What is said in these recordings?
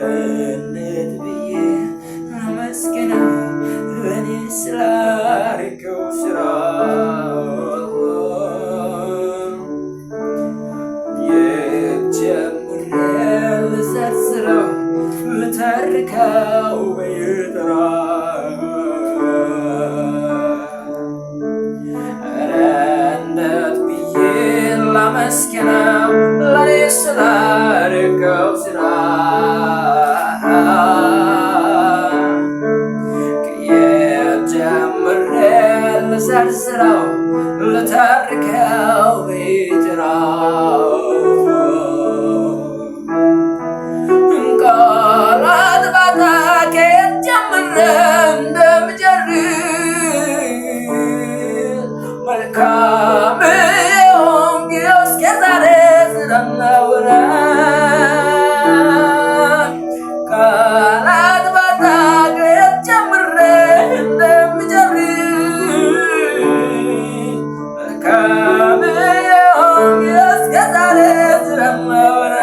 እንዴት ብዬ አመስግነው ለኔ ስላረከው ስራ የጀምሬ ልዘርዝረው ልተርከው በይጥራ እንዴት ብዬ ላመስግነው ለኔ ስላረከው ስራ ከየጀምሬ ልዘርዝረው ልተርከው በይጥራ ቃላት ባጣ ከየት ጀምሬ እንደምጀርስ መልካም የሆንክ እስከ ዛሬ ስለማወራ ቃላት ባጣ ከየት ጀምሬ እንደምጀርስ መልካም የሆንክ እስከ ዛሬ ስለማወራ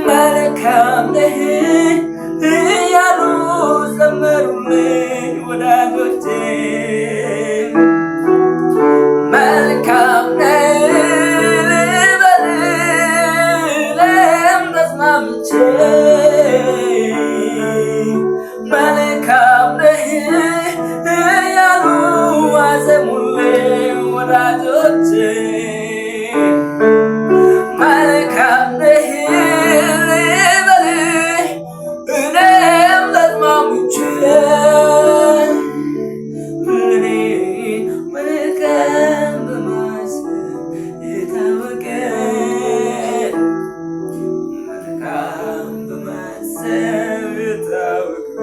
መልካም ነህ እያሉ ዘመሩልኝ ወዳጆቼ መልካም ነህ ልበል እኔም ተስማምቼ መልካም ነህ እያሉ አዘሙልኝ ወዳጆቼ መልካም ነህ ልበል እኔም ተስማምቼ ለኔ መልካም በማሰብ የታወቀ መልካም በማሰብ የታወቀ